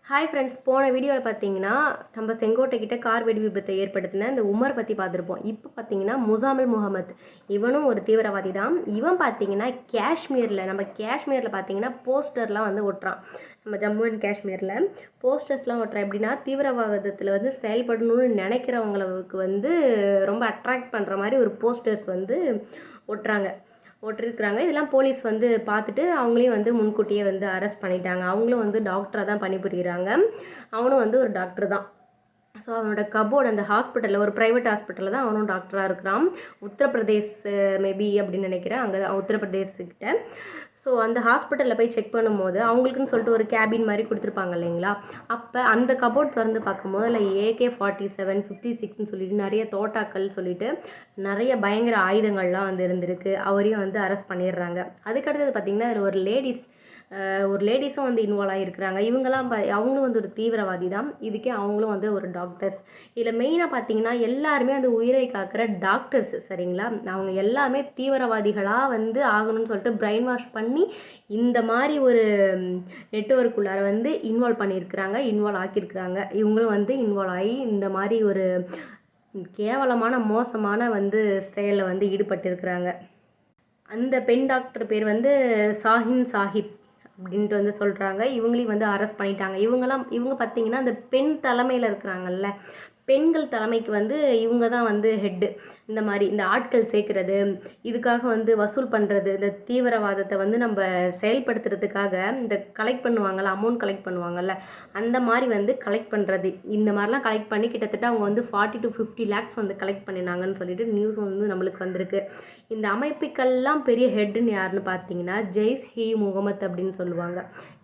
Hi friends, போன வீடியோவில் பார்த்தீங்கன்னா நம்ம செங்கோட்டை கிட்ட கார் வெடி விபத்தை ஏற்படுத்தின இந்த உமர் பற்றி பார்த்துருப்போம். இப்போ பார்த்தீங்கன்னா முசாமில் முகமது, இவனும் ஒரு தீவிரவாதி தான். இவன் பார்த்தீங்கன்னா நம்ம காஷ்மீரில் பார்த்தீங்கன்னா போஸ்டர்லாம் வந்து ஒட்டுறான். நம்ம ஜம்மு அண்ட் காஷ்மீரில் போஸ்டர்ஸ்லாம் ஒட்டுறான். எப்படின்னா தீவிரவாதத்தில் வந்து செயல்படணும்னு நினைக்கிறவங்களுக்கு வந்து ரொம்ப அட்ராக்ட் பண்ணுற மாதிரி ஒரு போஸ்டர்ஸ் வந்து ஒட்டிருக்கிறாங்க. இதெல்லாம் போலீஸ் வந்து பார்த்துட்டு அவங்களையும் வந்து முன்கூட்டியே வந்து அரெஸ்ட் பண்ணிட்டாங்க. அவங்களும் வந்து டாக்டராக தான் பணிபுரிகிறாங்க. அவனும் வந்து ஒரு டாக்டர் தான். ஸோ அவனோட கபோர்டு அந்த ஹாஸ்பிட்டலில், ஒரு ப்ரைவேட் ஹாஸ்பிட்டலில் தான் அவனும் டாக்டராக இருக்கிறான். உத்தரப்பிரதேஷ் மேபி அப்படின்னு நினைக்கிறேன். அங்கே தான் உத்தரப்பிரதேஷ்கிட்ட. ஸோ அந்த ஹாஸ்பிட்டலில் போய் செக் பண்ணும்போது அவங்களுக்குன்னு சொல்லிட்டு ஒரு கேபின் மாதிரி கொடுத்துருப்பாங்க இல்லைங்களா. அப்போ அந்த கபோர்ட் திறந்து பார்க்கும்போது அதில் AK-47, 56ன்னு சொல்லிட்டு நிறைய தோட்டாக்கள் சொல்லிட்டு நிறைய பயங்கர ஆயுதங்கள்லாம் வந்து இருந்திருக்கு. அவரையும் வந்து அரெஸ்ட் பண்ணிடுறாங்க. அதுக்கடுத்தது பார்த்திங்கன்னா அதில் ஒரு லேடிஸும் வந்து இன்வால்வ் ஆகியிருக்கிறாங்க. அவங்களும் வந்து ஒரு தீவிரவாதி தான். இதுக்கே அவங்களும் வந்து ஒரு டாக்டர்ஸ். இதில் மெயினாக பார்த்தீங்கன்னா எல்லாருமே வந்து உயிரை காக்கிற டாக்டர்ஸ், சரிங்களா. அவங்க எல்லாமே தீவிரவாதிகளாக வந்து ஆகணும்னு சொல்லிட்டு பிரெயின் வாஷ் பண்ணி இந்த மாதிரி ஒரு நெட்வொர்க்குள்ளார வந்து இன்வால்வ் ஆக்கியிருக்கிறாங்க. இவங்களும் வந்து இன்வால்வ் ஆகி இந்த மாதிரி ஒரு கேவலமான மோசமான வந்து செயலில் வந்து ஈடுபட்டிருக்கிறாங்க. அந்த பெண் டாக்டர் பேர் வந்து சாஹின் சாஹிப் அப்படின்ட்டு வந்து சொல்கிறாங்க. இவங்களையும் வந்து அரெஸ்ட் பண்ணிட்டாங்க. இவங்க பார்த்திங்கன்னா அந்த பெண் தலைமையில் இருக்கிறாங்கல்ல, பெண்கள் தலைமைக்கு வந்து இவங்க தான் வந்து ஹெட்டு. இந்த மாதிரி இந்த ஆட்கள் சேர்க்குறது, இதுக்காக வந்து வசூல் பண்ணுறது, இந்த தீவிரவாதத்தை வந்து நம்ம செயல்படுத்துறதுக்காக இந்த அமௌண்ட் கலெக்ட் பண்ணுவாங்கல்ல, அந்த மாதிரி வந்து கலெக்ட் பண்ணுறது. இந்த மாதிரிலாம் கலெக்ட் பண்ணி கிட்டத்தட்ட அவங்க வந்து 40 to 50 lakhs வந்து கலெக்ட் பண்ணினாங்கன்னு சொல்லிட்டு நியூஸ் வந்து நம்மளுக்கு வந்திருக்கு. இந்த அமைப்புக்கெல்லாம் பெரிய ஹெட்டுன்னு யாருன்னு பார்த்தீங்கன்னா ஜெய்ஷ்-இ-முகமது அப்படின்னு சொல்லுவாங்க.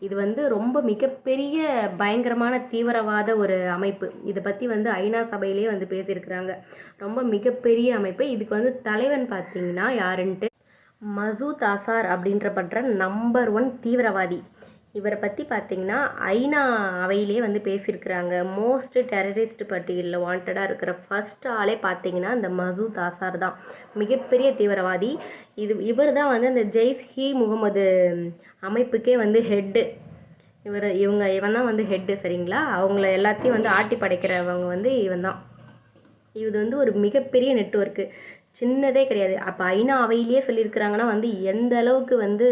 இது வந்து ரொம்ப மிகப்பெரிய பயங்கரமான தீவிரவாத ஒரு அமைப்பு. இதை பற்றி வந்து ஐநா சபையிலே வந்து பேசியிருக்கிறாங்க. ரொம்ப மிகப்பெரிய அமைப்பு. இதுக்கு வந்து தலைவன் பார்த்தீங்கன்னா யாருன்ட்டு மசூத் அசார் அப்படின்ற நம்பர் 1 தீவிரவாதி. இவரை பற்றி பார்த்திங்கன்னா ஐநா அவையிலே வந்து பேசியிருக்கிறாங்க. மோஸ்ட் டெரரிஸ்ட் பட்டியலில் வாண்டடாக இருக்கிற ஃபர்ஸ்ட் ஆளே பார்த்திங்கன்னா இந்த மசூத் அசார் தான். மிகப்பெரிய தீவிரவாதி. இவர் தான் வந்து அந்த ஜெய்ஷ்-இ-முகமது அமைப்புக்கே வந்து ஹெட்டு. இவன் தான் வந்து ஹெட்டு, சரிங்களா. அவங்கள எல்லாத்தையும் வந்து ஆட்டி படைக்கிறவங்க வந்து இவன் தான். இது வந்து ஒரு மிகப்பெரிய நெட்வொர்க்கு, சின்னதே கிடையாது. அப்போ ஐநா அவையிலேயே சொல்லியிருக்கிறாங்கன்னா வந்து எந்த அளவுக்கு வந்து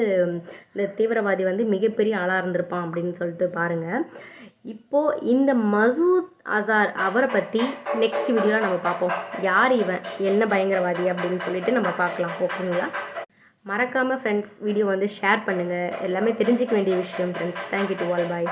இந்த தீவிரவாதி வந்து மிகப்பெரிய ஆளாக இருந்திருப்பான் அப்படின்னு சொல்லிட்டு பாருங்கள். இப்போது இந்த மசூத் அசார் அவரை பற்றி நெக்ஸ்ட் வீடியோவில் நம்ம பார்ப்போம். யார் இவன், என்ன பயங்கரவாதி அப்படின்னு சொல்லிட்டு நம்ம பார்க்கலாம், ஓகேங்களா. மறக்காமல் ஃப்ரெண்ட்ஸ் வீடியோ வந்து ஷேர் பண்ணுங்கள். எல்லாமே தெரிஞ்சிக்க வேண்டிய விஷயம் friends. Thank you to all, bye.